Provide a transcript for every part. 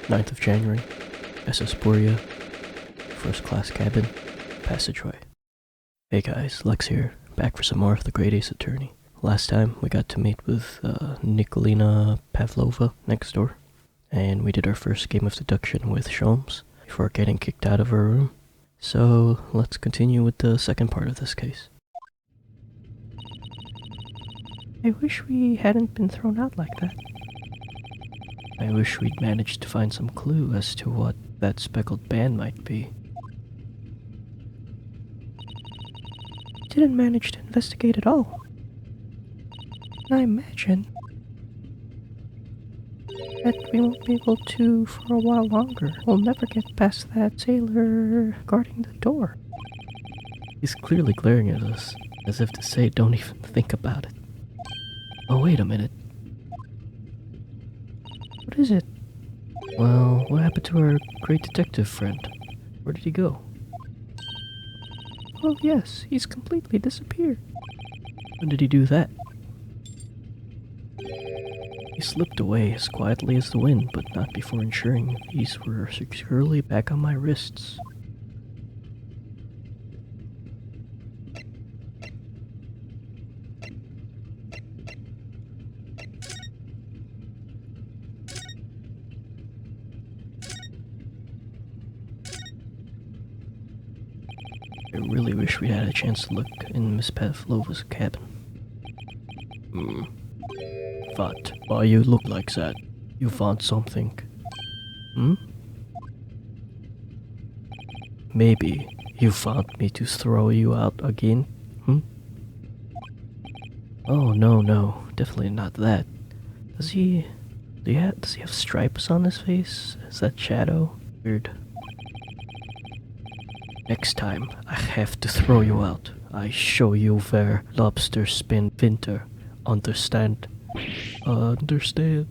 9th of January, Sporia, first class cabin, Passageway. Hey guys, Lex here, back for some more of the Great Ace Attorney. Last time we got to meet with Nikolina Pavlova next door, and we did our first game of deduction with Sholmes before getting kicked out of her room. So let's continue with the second part of this case. I wish we hadn't been thrown out like that. I wish we'd managed to find some clue as to what that speckled band might be. Didn't manage to investigate at all. I imagine that we won't be able to for a while longer. We'll never get past that sailor guarding the door. He's clearly glaring at us, as if to say don't even think about it. Oh, wait a minute. What is it? Well, what happened to our great detective friend? Where did he go? Oh yes, he's completely disappeared. When did he do that? He slipped away as quietly as the wind, but not before ensuring these were securely back on my wrists. I really wish we had a chance to look in Miss Pavlova's cabin. What? Why you look like that? You found something? Maybe you found me to throw you out again? Oh, no, definitely not that. Does he have stripes on his face? Is that shadow? Weird. Next time, I have to throw you out. I show you where lobsters spend winter. Understand? Understand.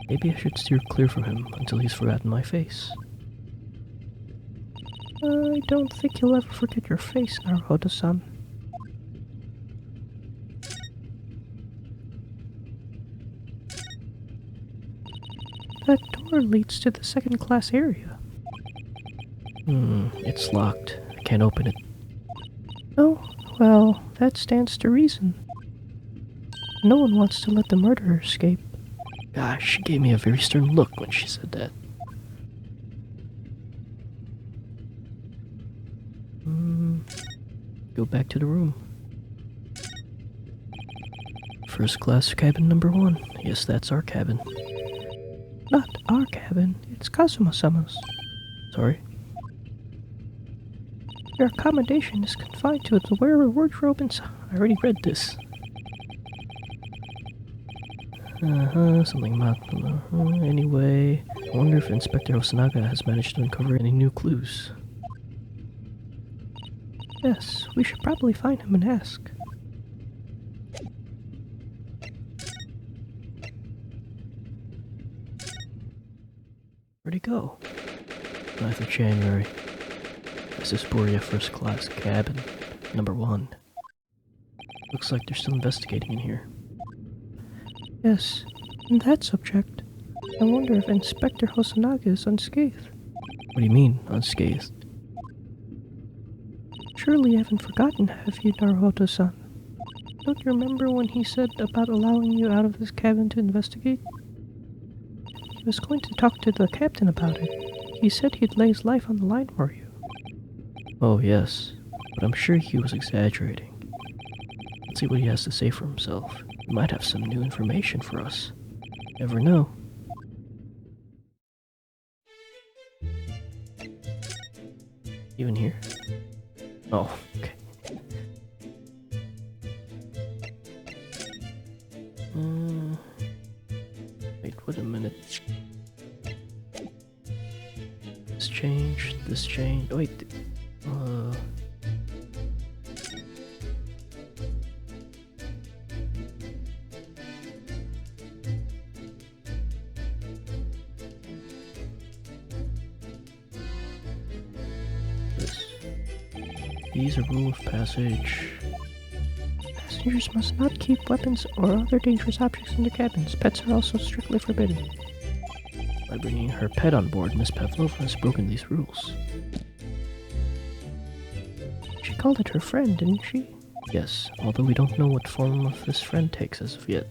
Maybe I should steer clear from him until he's forgotten my face. I don't think you'll ever forget your face, Naruhodo-san. That door leads to the second-class area. It's locked. I can't open it. Oh, well, that stands to reason. No one wants to let the murderer escape. Gosh, she gave me a very stern look when she said that. Go back to the room. First class cabin number 1. Yes, that's our cabin. Not our cabin, it's Kazuma-sama's. Sorry? Your accommodation is confined to the wearer wardrobe inside. I already read this. Something about... Anyway, I wonder if Inspector Hosonaga has managed to uncover any new clues. Yes, we should probably find him and ask. Where'd he go? 9th of January. Sporia first class cabin, number 1. Looks like they're still investigating in here. Yes, on that subject, I wonder if Inspector Hosonaga is unscathed. What do you mean, unscathed? Surely you haven't forgotten, have you, Naruhodo-san? Don't you remember when he said about allowing you out of his cabin to investigate? He was going to talk to the captain about it. He said he'd lay his life on the line for you. Oh yes, but I'm sure he was exaggerating. Let's see what he has to say for himself. He might have some new information for us. Never know. Even here? Oh, okay. Wait, wait a minute. This changed. Oh, wait. These are rule of passage. Passengers must not keep weapons or other dangerous objects in their cabins. Pets are also strictly forbidden. By bringing her pet on board, Miss Pavlova has broken these rules. She called it her friend, didn't she? Yes, although we don't know what form of this friend takes as of yet.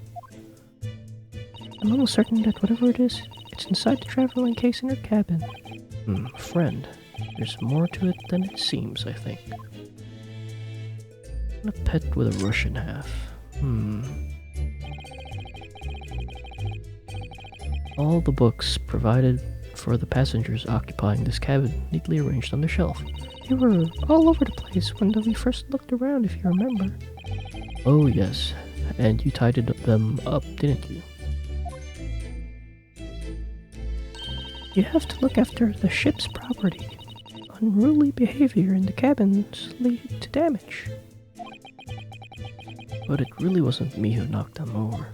I'm almost certain that whatever it is, it's inside the traveling case in her cabin. Friend. There's more to it than it seems, I think. A pet with a Russian half. All the books provided for the passengers occupying this cabin neatly arranged on the shelf. They were all over the place when we first looked around, if you remember. Oh yes, and you tidied them up, didn't you? You have to look after the ship's property. Unruly behavior in the cabins lead to damage. But it really wasn't me who knocked them over.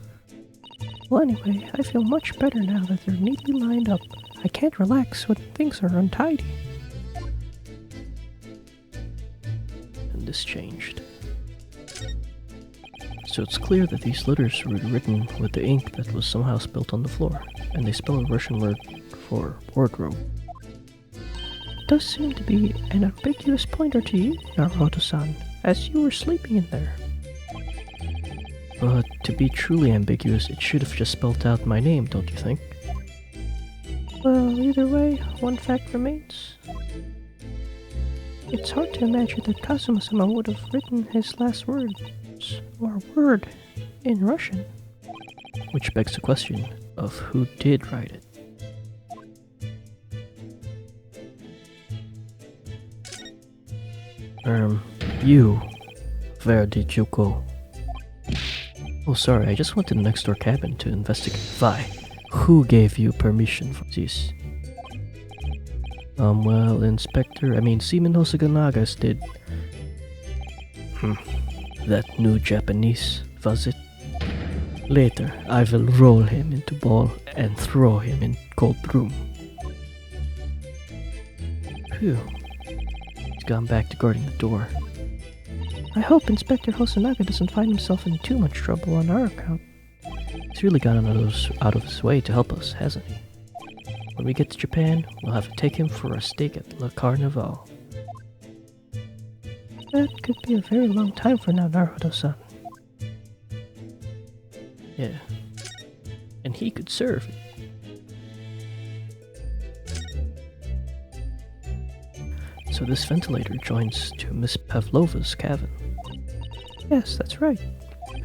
Well, anyway, I feel much better now that they're neatly lined up. I can't relax when things are untidy. And this changed. So it's clear that these letters were written with the ink that was somehow spilt on the floor, and they spell a Russian word for wardrobe. It does seem to be an ambiguous pointer to you, Naruto-san, as you were sleeping in there. But to be truly ambiguous, it should have just spelt out my name, don't you think? Well, either way, one fact remains. It's hard to imagine that Kazuma-sama would have written his last words, or word, in Russian. Which begs the question of who did write it. You. Where did you go? Oh, sorry, I just went to the next door cabin to investigate. Why? Who gave you permission for this? Well, Seaman Hosonaga did. That new Japanese, was it? Later, I will roll him into ball and throw him in cold room. Phew. He's gone back to guarding the door. I hope Inspector Hosonaga doesn't find himself in too much trouble on our account. He's really gone out of his way to help us, hasn't he? When we get to Japan, we'll have to take him for a steak at Le Carnival. That could be a very long time from now, Naruto-san. Yeah. And he could serve it. So this ventilator joins to Miss Pavlova's cabin. Yes, that's right.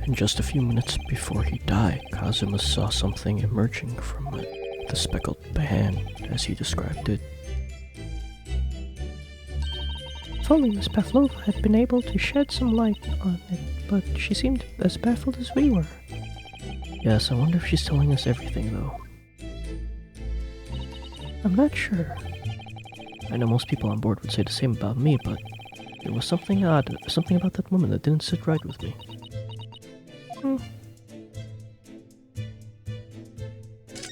And just a few minutes before he died, Kazuma saw something emerging from the speckled band, as he described it. If only Miss Pavlova had been able to shed some light on it, but she seemed as baffled as we were. Yes, I wonder if she's telling us everything, though. I'm not sure. I know most people on board would say the same about me, but there was something odd, something about that woman that didn't sit right with me.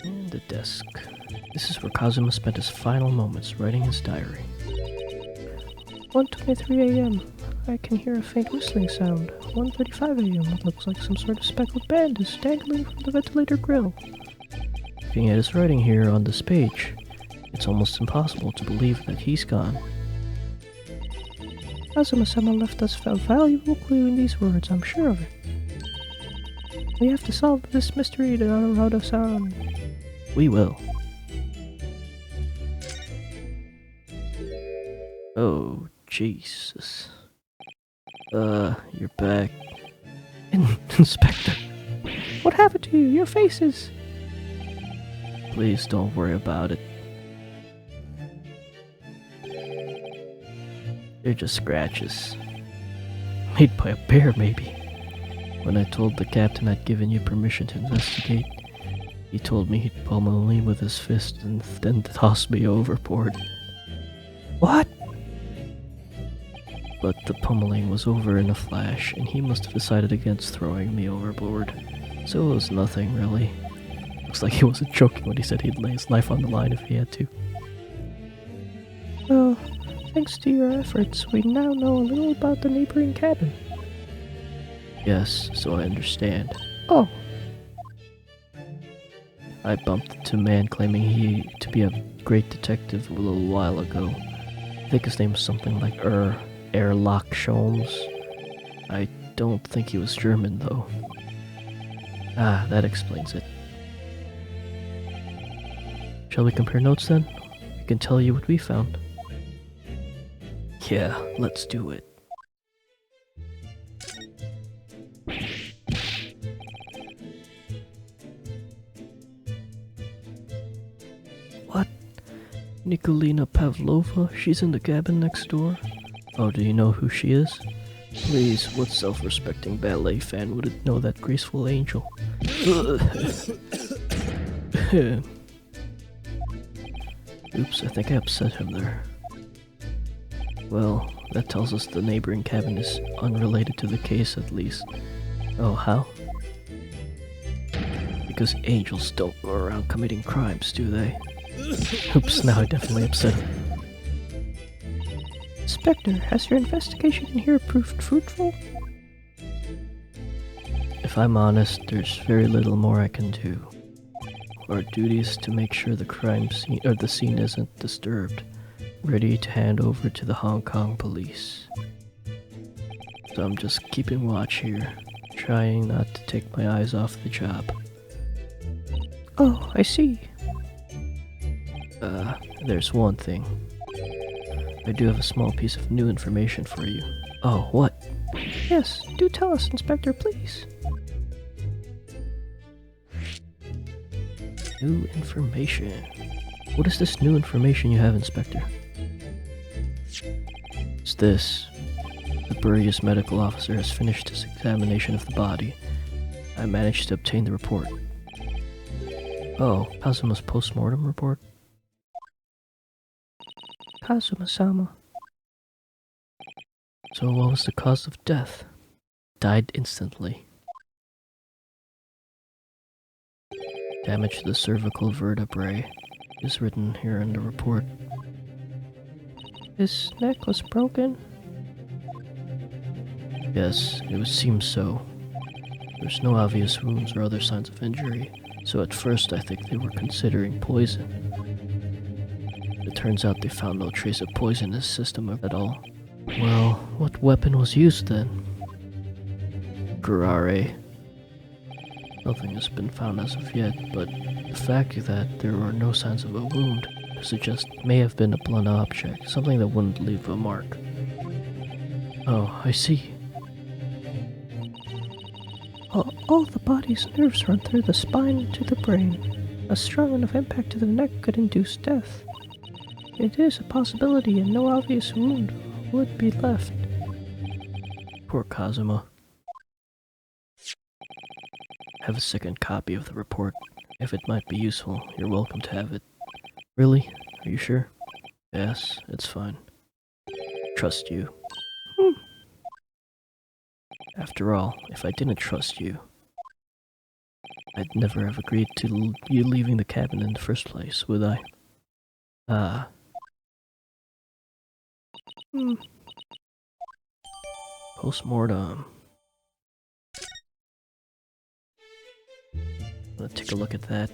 And the desk. This is where Kazuma spent his final moments writing his diary. 1:23 a.m. I can hear a faint whistling sound. 1:35 a.m. It looks like some sort of speckled band is dangling from the ventilator grill. Looking at his writing here on this page, it's almost impossible to believe that he's gone. Kazuma-sama left us a valuable clue in these words, I'm sure of it. We have to solve this mystery, Naruto-san. We will. Oh, Jesus. You're back. Inspector. What happened to you? Your faces. Please don't worry about it. They're just scratches. Made by a bear, maybe. When I told the captain I'd given you permission to investigate, he told me he'd pummel me with his fist and then toss me overboard. What? But the pummeling was over in a flash, and he must have decided against throwing me overboard. So it was nothing, really. Looks like he wasn't joking when he said he'd lay his life on the line if he had to. Well, thanks to your efforts, we now know a little about the neighboring cabin. Yes, so I understand. Oh, I bumped into a man claiming he to be a great detective a little while ago. I think his name was something like Erlock Sholmes. I don't think he was German, though. Ah, that explains it. Shall we compare notes then? I can tell you what we found. Yeah, let's do it. What? Nikolina Pavlova? She's in the cabin next door? Oh, do you know who she is? Please, what self-respecting ballet fan wouldn't know that graceful angel? Oops, I think I upset him there. Well, that tells us the neighboring cabin is unrelated to the case at least. Oh, how? Because angels don't go around committing crimes, do they? Oops, now I definitely upset him. Inspector, has your investigation in here proved fruitful? If I'm honest, there's very little more I can do. Our duty is to make sure the crime scene or the scene isn't disturbed, ready to hand over to the Hong Kong police. So I'm just keeping watch here, trying not to take my eyes off the job. Oh, I see. There's one thing. I do have a small piece of new information for you. Oh, what? Yes, do tell us, Inspector, please. New information. What is this new information you have, Inspector? It's this. The Burrius medical officer has finished his examination of the body. I managed to obtain the report. Oh, Kazuma's post-mortem report? Kazuma-sama. So what was the cause of death? Died instantly. Damage to the cervical vertebrae is written here in the report. His neck was broken? Yes, it would seem so. There's no obvious wounds or other signs of injury, so at first I think they were considering poison. It turns out they found no trace of poison in his system at all. Well, what weapon was used then? Curare. Nothing has been found as of yet, but the fact that there were no signs of a wound suggests it may have been a blunt object, something that wouldn't leave a mark. Oh, I see. All the body's nerves run through the spine to the brain. A strong enough impact to the neck could induce death. It is a possibility, and no obvious wound would be left. Poor Kazuma. I have a second copy of the report. If it might be useful, you're welcome to have it. Really? Are you sure? Yes, it's fine. Trust you. After all, if I didn't trust you, I'd never have agreed to you leaving the cabin in the first place, would I? Ah. Postmortem. Let's take a look at that.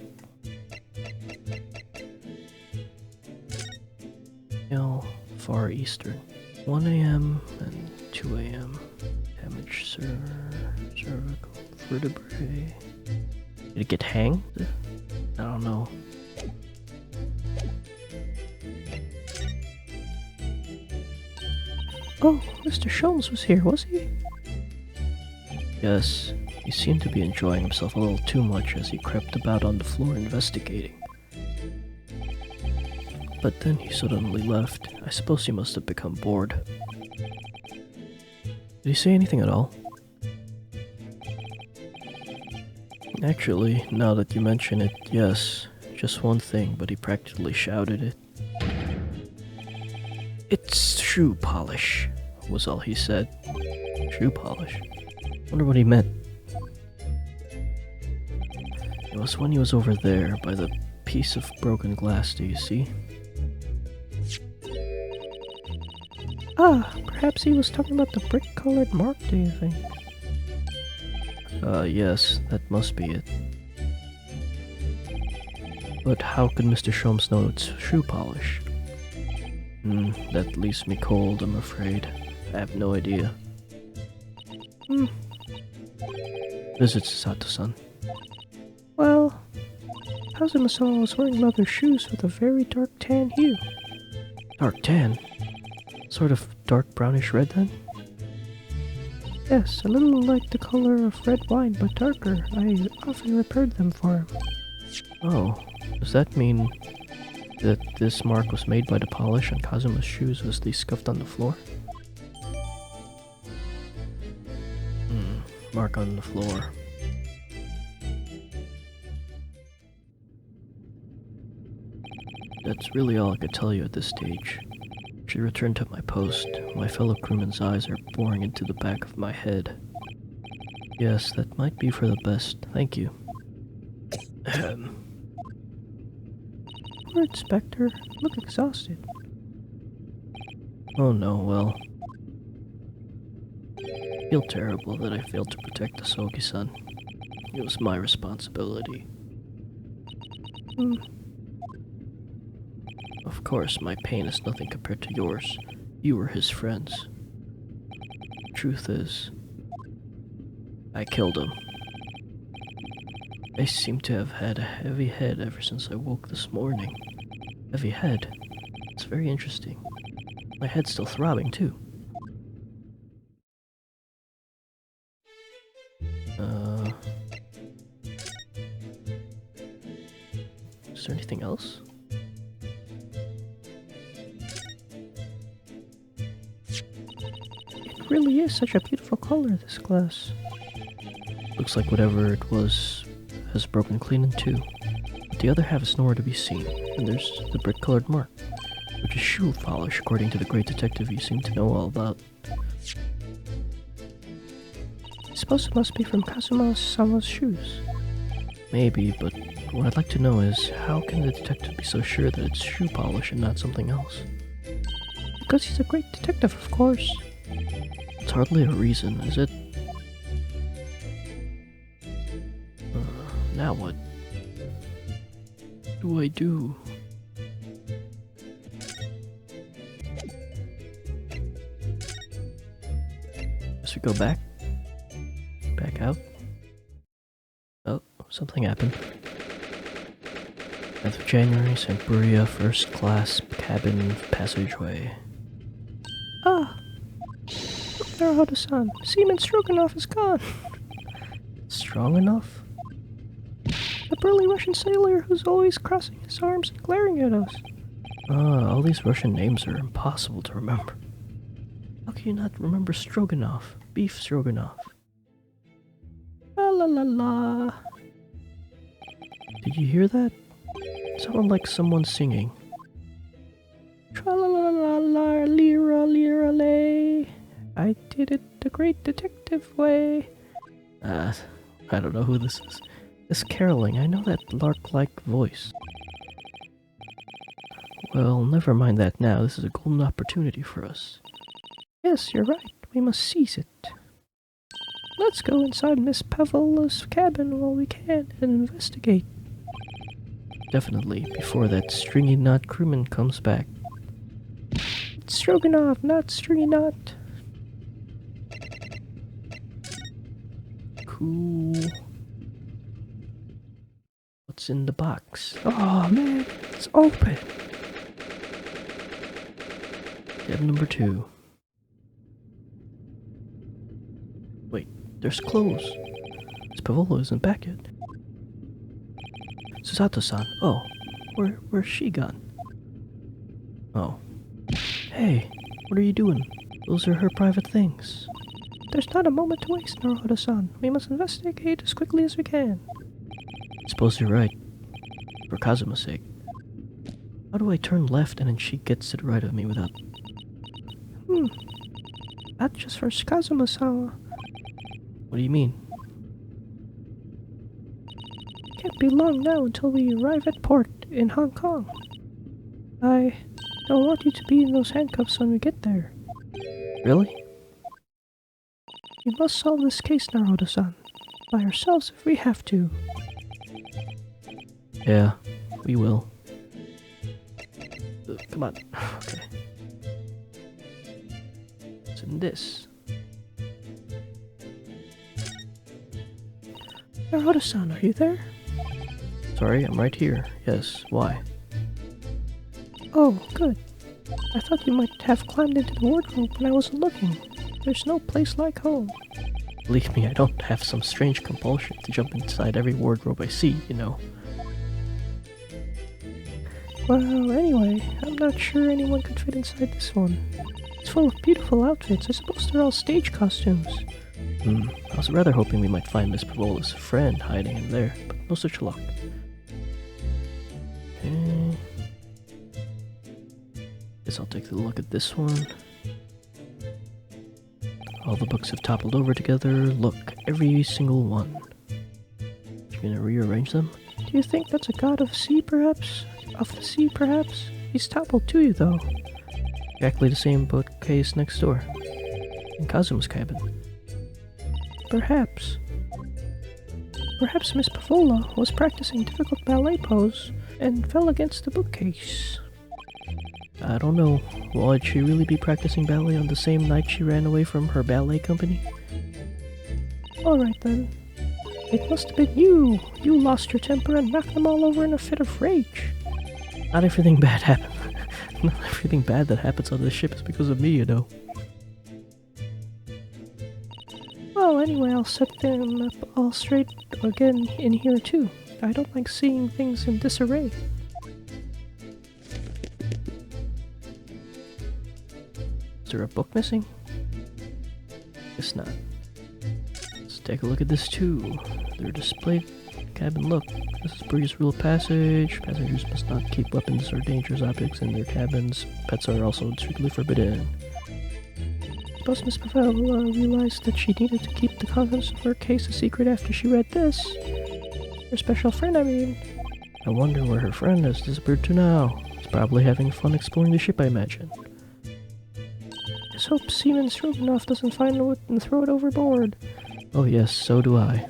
Far Eastern. 1 a.m. and 2 a.m. Damage cervical vertebrae. Did it get hanged? I don't know. Oh, Mr. Sholmes was here, was he? Yes, he seemed to be enjoying himself a little too much as he crept about on the floor investigating. But then he suddenly left. I suppose he must have become bored. Did he say anything at all? Actually, now that you mention it, yes. Just one thing, but he practically shouted it. "It's shoe polish," was all he said. Shoe polish? Wonder what he meant. It was when he was over there by the piece of broken glass, do you see? Ah, perhaps he was talking about the brick-colored mark, do you think? Yes, that must be it. But how could Mr. Sholmes know it's shoe polish? That leaves me cold, I'm afraid. I have no idea. Visit Sato-san. Well, Kazuma-sama was wearing leather shoes with a very dark tan hue. Dark tan? Sort of dark brownish red then? Yes, a little like the color of red wine, but darker. I often repaired them for him. Oh, does that mean that this mark was made by the polish on Kazuma's shoes as they scuffed on the floor? Mark on the floor. That's really all I could tell you at this stage. I should return to my post. My fellow crewmen's eyes are boring into the back of my head. Yes, that might be for the best. Thank you. Poor Inspector. Look exhausted. Oh no, well. I feel terrible that I failed to protect the Sogi-san. It was my responsibility. Of course, my pain is nothing compared to yours. You were his friends. Truth is, I killed him. I seem to have had a heavy head ever since I woke this morning. Heavy head? It's very interesting. My head's still throbbing, too. Is there anything else? It really is such a beautiful color, this glass. Looks like whatever it was has broken clean in two. But the other half is nowhere to be seen, and there's the brick-colored mark, which is shoe polish, according to the great detective you seem to know all about. I suppose it must be from Kazuma-sama's shoes. Maybe, but what I'd like to know is, how can the detective be so sure that it's shoe polish and not something else? Because he's a great detective, of course. It's hardly a reason, is it? Now what? What do I do? Guess we go back? Back out? Oh, something happened. 9th of January, St. Buria, first class cabin passageway. Ah! Naruhodo-san, Seaman Stroganoff is gone! Strong enough? The burly Russian sailor who's always crossing his arms and glaring at us. All these Russian names are impossible to remember. How can you not remember Stroganoff? Beef Stroganoff. La la la la. Did you hear that? It sounded like someone singing. Tra la la la la, lira lira lay. I did it the great detective way. I don't know who this is. This caroling, I know that lark-like voice. Well, never mind that now. This is a golden opportunity for us. Yes, you're right. We must seize it. Let's go inside Miss Pavola's cabin while we can and investigate. Definitely, before that stringy knot crewman comes back. It's Stroganoff, not Stringy Knot. Cool. What's in the box? Oh man, it's open. Tab number 2. Wait, there's clothes. Miss Pavola isn't back yet. Susato-san. Oh, where's she gone? Oh. Hey, what are you doing? Those are her private things. There's not a moment to waste, Naruhodo-san. We must investigate as quickly as we can. I suppose you're right. For Kazuma's sake. How do I turn left and then she gets to the right of me without... Not just for Kazuma-sama. What do you mean? Can't be long now until we arrive at port in Hong Kong. I don't want you to be in those handcuffs when we get there. Really? You must solve this case, Naruhodo-san. by ourselves if we have to. Yeah, we will. Come on. Okay. What's in this? Naruto-san, are you there? Sorry, I'm right here. Yes, why? Oh, good. I thought you might have climbed into the wardrobe when I wasn't looking. There's no place like home. Believe me, I don't have some strange compulsion to jump inside every wardrobe I see, you know. Well, anyway, I'm not sure anyone could fit inside this one. It's full of beautiful outfits. I suppose they're all stage costumes. I was rather hoping we might find Miss Pavola's friend hiding in there, but no such luck. Okay. Guess I'll take a look at this one. All the books have toppled over together. Look, every single one. You gonna rearrange them? Do you think that's a god of sea, perhaps? Of the sea, perhaps? He's toppled to you, though. Exactly the same bookcase next door. In Kazuma's cabin. Perhaps. Perhaps Miss Pavola was practicing difficult ballet pose and fell against the bookcase. I don't know. Would she really be practicing ballet on the same night she ran away from her ballet company? Alright then. It must have been you. You lost your temper and knocked them all over in a fit of rage. Not everything bad happened. Not everything bad that happens on this ship is because of me, you know. Well, anyway, I'll set them up all straight again in here too. I don't like seeing things in disarray. Is there a book missing? Guess not. Let's take a look at this too. They're displayed in the cabin. Look, this is Bree's rule of passage. Passengers must not keep weapons or dangerous objects in their cabins. Pets are also strictly forbidden. Suppose Miss Pavola realized that she needed to keep the contents of her case a secret after she read this. Her special friend, I mean. I wonder where her friend has disappeared to now. He's probably having fun exploring the ship, I imagine. Just hope Seaman Stroganoff doesn't find it and throw it overboard. Oh yes, so do I.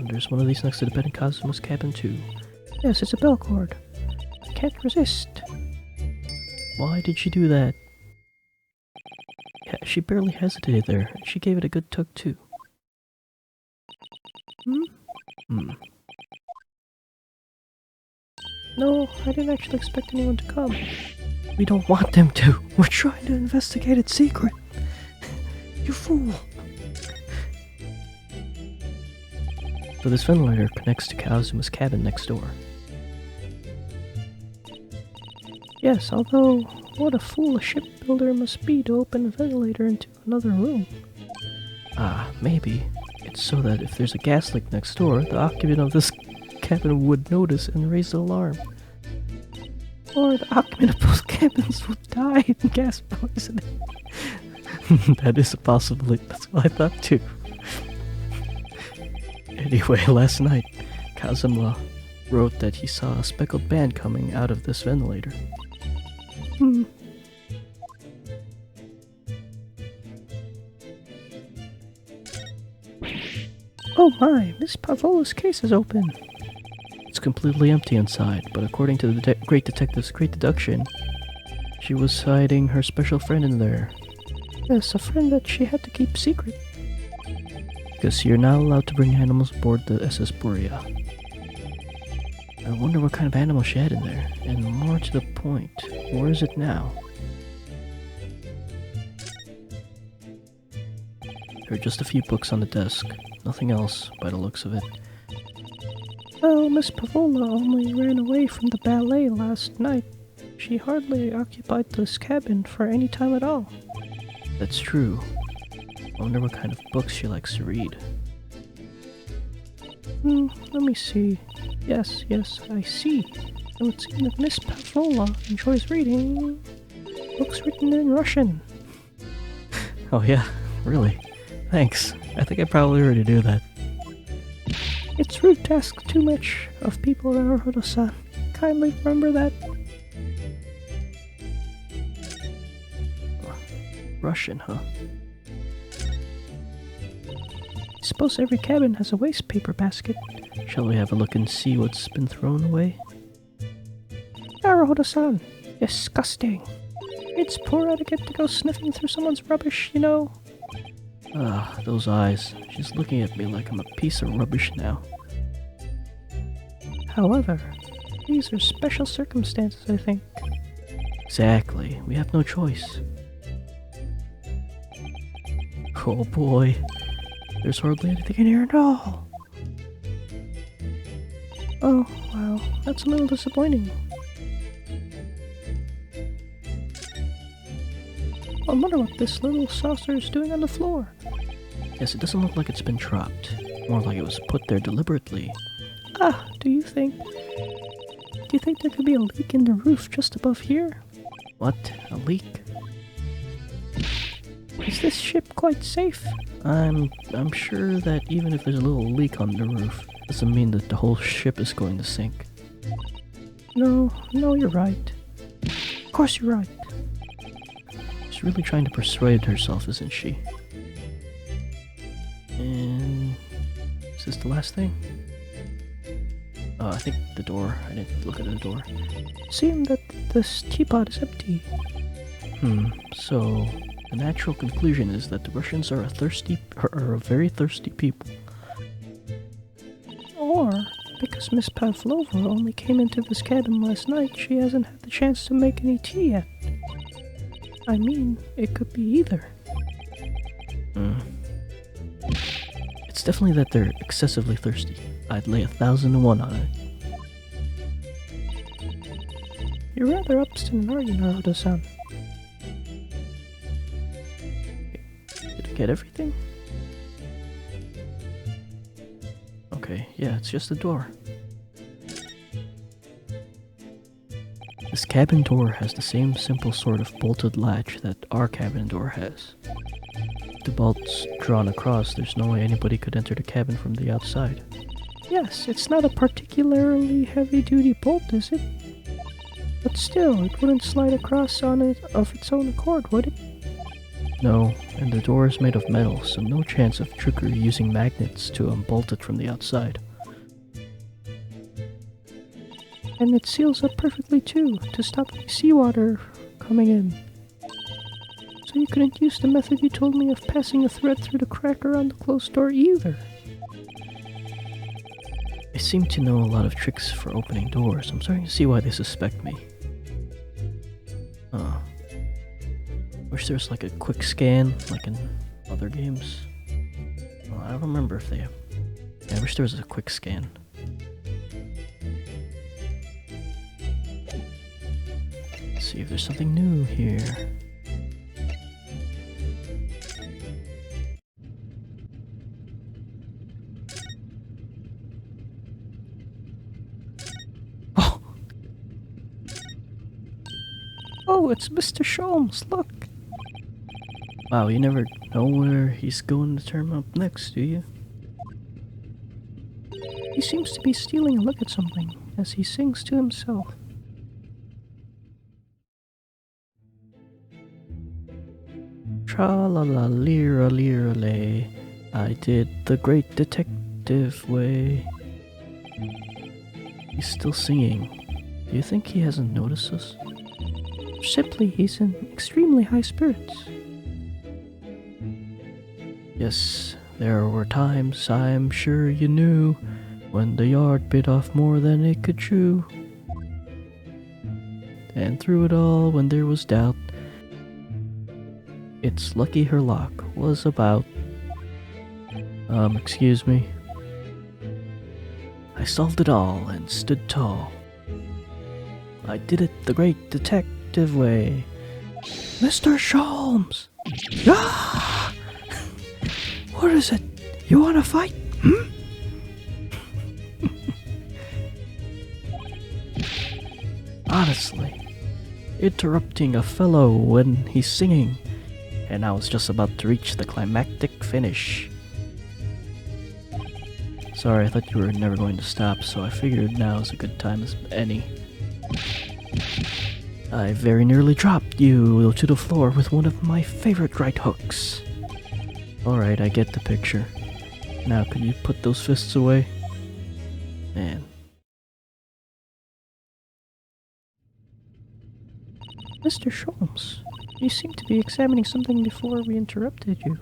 There's one of these next to the bed in Kazuma's cabin too. Yes, it's a bell cord. I can't resist. Why did she do that? Yeah, she barely hesitated there, and she gave it a good tug too. No, I didn't actually expect anyone to come. We don't want them to. We're trying to investigate its secret. You fool. So this ventilator connects to Kazuma's cabin next door. Yes, although what a fool a shipbuilder must be to open a ventilator into another room. Ah, maybe. It's so that if there's a gas leak next door, the occupant of this cabin would notice and raise the alarm. Or the occupant of both cabins would die in gas poisoning. That is a possibility. That's what I thought too. Anyway, last night, Kazuma wrote that he saw a speckled band coming out of this ventilator. Oh my, Miss Pavola's case is open. It's completely empty inside, but according to the great detective's great deduction, she was hiding her special friend in there. Yes, a friend that she had to keep secret. Because you're not allowed to bring animals aboard the SS Borea. I wonder what kind of animal she had in there, and more to the point, where is it now? There are just a few books on the desk, nothing else by the looks of it. Well, Miss Pavola only ran away from the ballet last night. She hardly occupied this cabin for any time at all. That's true. I wonder what kind of books she likes to read. Let me see. Yes, I see. It would seem that Miss Pavola enjoys reading books written in Russian. Oh yeah, really? Thanks. I think I probably already do that. It's rude to ask too much of people, Naruto-san. Kindly remember that. Russian, huh? I suppose every cabin has a waste paper basket. Shall we have a look and see what's been thrown away? Naruhodo-san, disgusting. It's poor etiquette to go sniffing through someone's rubbish, you know. Ah, those eyes. She's looking at me like I'm a piece of rubbish now. However, these are special circumstances, I think. Exactly. We have no choice. Oh boy. There's hardly anything in here at all. Oh, wow. That's a little disappointing. I wonder what this little saucer is doing on the floor. Yes, it doesn't look like it's been dropped. More like it was put there deliberately. Ah, do you think there could be a leak in the roof just above here? What? A leak? Is this ship quite safe? I'm sure that even if there's a little leak on the roof, doesn't mean that the whole ship is going to sink. No, you're right. Of course you're right. She's really trying to persuade herself, isn't she? And is this the last thing? Oh, I think the door. I didn't look at the door. Seems that this teapot is empty. So the natural conclusion is that the Russians are a very thirsty people. Or, because Miss Pavlova only came into this cabin last night, she hasn't had the chance to make any tea yet. I mean, it could be either. It's definitely that they're excessively thirsty. I'd lay 1,000 to 1 on it. You're rather obstinate, are you, Naruto-san? Did I get everything? Okay, yeah, it's just a door. This cabin door has the same simple sort of bolted latch that our cabin door has. If the bolt's drawn across, there's no way anybody could enter the cabin from the outside. Yes, it's not a particularly heavy-duty bolt, is it? But still, it wouldn't slide across on it of its own accord, would it? No, and the door is made of metal, so no chance of trickery using magnets to unbolt it from the outside. And it seals up perfectly too, to stop any seawater coming in. So you couldn't use the method you told me of passing a thread through the crack around the closed door either. I seem to know a lot of tricks for opening doors. I'm starting to see why they suspect me. Wish there was like a quick scan, like in other games. Well, I don't remember if they have. Yeah, I wish there was a quick scan. Let's see if there's something new here. Oh, it's Mr. Sholmes, look! Wow, you never know where he's going to turn up next, do you? He seems to be stealing a look at something, as he sings to himself. Tra-la-la-lira-lira-lay, I did the great detective way. He's still singing. Do you think he hasn't noticed us? Simply, he's in extremely high spirits. Yes, there were times, I'm sure you knew, when the yard bit off more than it could chew. And through it all, when there was doubt, it's lucky her luck was about. Excuse me. I solved it all and stood tall. I did it the great detective way. Mr. Sholmes! Ah! What is it? You wanna fight? Honestly, interrupting a fellow when he's singing, and I was just about to reach the climactic finish. Sorry, I thought you were never going to stop, so I figured now is a good time as any. I very nearly dropped. you to the floor with one of my favorite right hooks. Alright, I get the picture. Now, can you put those fists away? Man. Mr. Sholmes, you seem to be examining something before we interrupted you.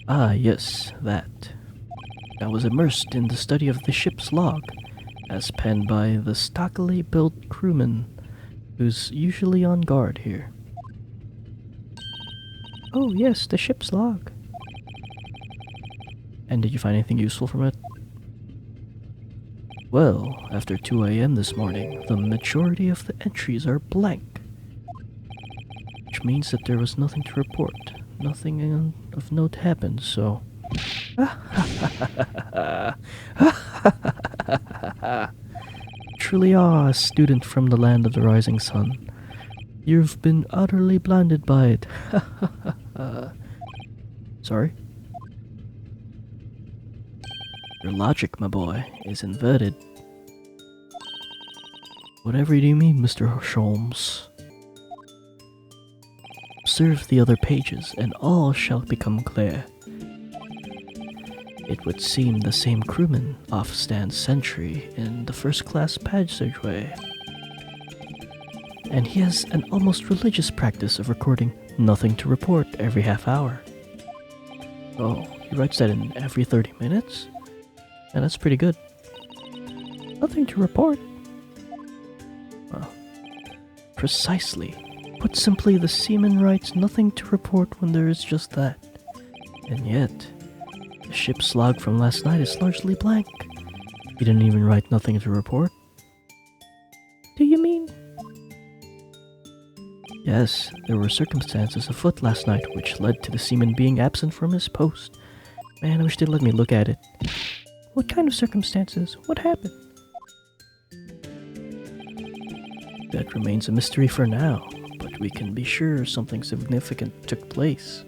Ah, yes, that. I was immersed in the study of the ship's log, as penned by the stockily built crewman who's usually on guard here. Oh yes, the ship's log. And did you find anything useful from it? Well, after 2 a.m. this morning, the majority of the entries are blank, which means that there was nothing to report. Nothing of note happened, so... Truly are a student from the land of the rising sun. You've been utterly blinded by it. Sorry? Your logic, my boy, is inverted. Whatever do you mean, Mr. Sholmes? Observe the other pages, and all shall become clear. It would seem the same crewman off stands sentry in the first-class Passageway. And he has an almost religious practice of recording nothing to report every half hour. Oh, he writes that in every 30 minutes? And that's pretty good. Nothing to report. Well, precisely. Put simply, the seaman writes nothing to report when there is just that. And yet, the ship's log from last night is largely blank. He didn't even write nothing to report. Do you mean? Yes, there were circumstances afoot last night which led to the seaman being absent from his post. Man, I wish they'd let me look at it. What kind of circumstances? What happened? That remains a mystery for now, but we can be sure something significant took place.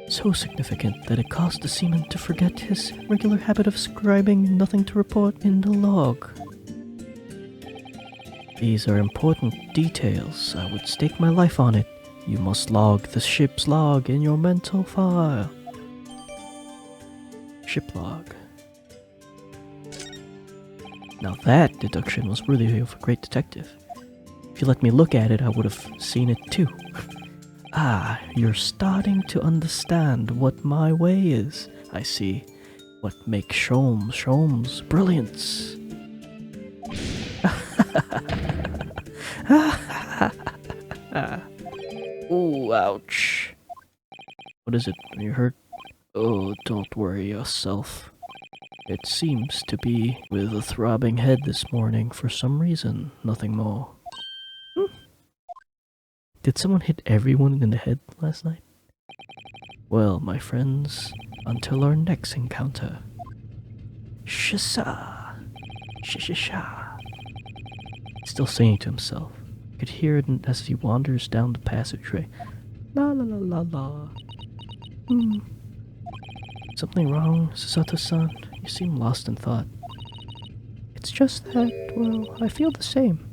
So significant that it caused the seaman to forget his regular habit of scribing nothing to report in the log. These are important details. I would stake my life on it. You must log the ship's log in your mental file. Ship log. Now that deduction was worthy of a great detective. If you let me look at it, I would have seen it too. Ah, you're starting to understand what my way is, I see. What makes Sholmes brilliance. Ooh, ouch. What is it? Are you hurt? Oh, don't worry yourself. It seems to be with a throbbing head this morning for some reason, nothing more. Did someone hit everyone in the head last night? Well, my friends, until our next encounter. Shisa! Shishisha! Still singing to himself. I could hear it as he wanders down the passageway. La la la la la. Something wrong, Sasato-san? You seem lost in thought. It's just that, well, I feel the same.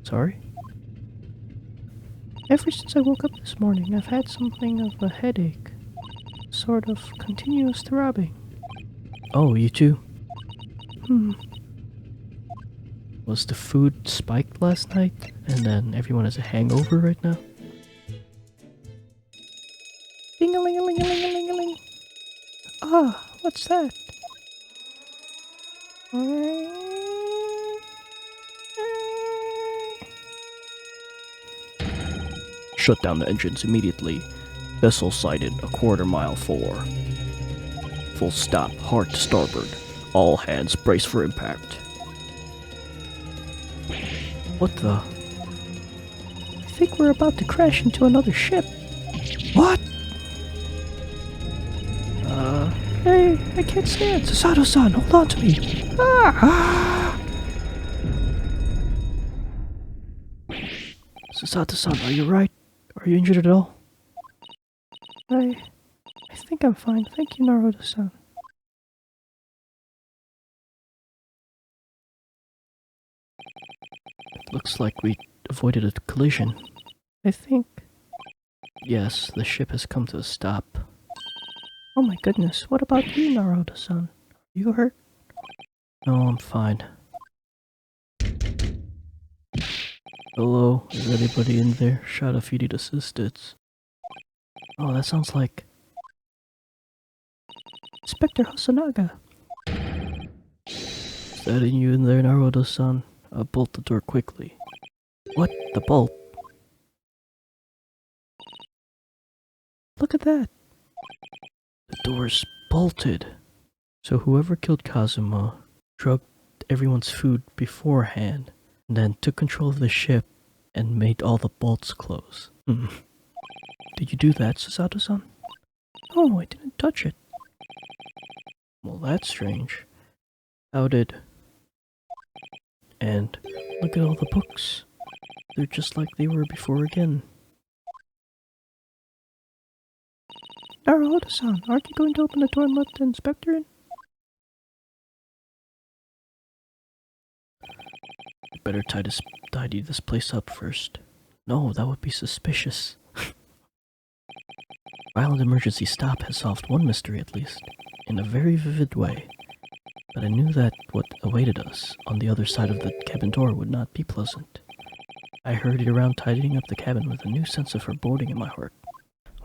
Sorry? Ever since I woke up this morning, I've had something of a headache. Sort of continuous throbbing. Oh, you too? Hmm. Was the food spiked last night, and then everyone has a hangover right now? Ding-a-ling-a-ling-a-ling-a-ling-a-ling. Ah, what's that? Shut down the engines immediately. Vessel sighted a quarter-mile forward. Full stop, hard to starboard. All hands brace for impact. What the? I think we're about to crash into another ship. What? Hey, I can't stand. Sasato-san, hold on to me. Sasato-san, are you right? Are you injured at all? I think I'm fine. Thank you, Naruto-san. Looks like we avoided a collision. I think. Yes, the ship has come to a stop. Oh my goodness, what about you, Naruto-san? Are you hurt? No, I'm fine. Hello, is anybody in there? Shout if you need assistance. Oh, that sounds like... Inspector Hosonaga. Is that you in there, Naruto-san? I'll bolt the door quickly. What? The bolt? Look at that. The door's bolted. So whoever killed Kazuma drugged everyone's food beforehand, and then took control of the ship and made all the bolts close. Did you do that, Susato-san? No, I didn't touch it. Well, that's strange. How did... And look at all the books. They're just like they were before again. Naruto-san, aren't you going to open the door and let the inspector in? Better tidy this place up first. No, that would be suspicious. Violent emergency stop has solved one mystery at least, in a very vivid way. But I knew that what awaited us on the other side of the cabin door would not be pleasant. I hurried around tidying up the cabin with a new sense of foreboding in my heart.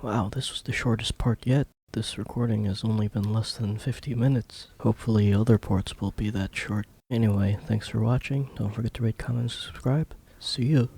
Wow, this was the shortest part yet. This recording has only been less than 50 minutes. Hopefully other parts will be that short. Anyway, thanks for watching. Don't forget to rate, comment, and subscribe. See ya.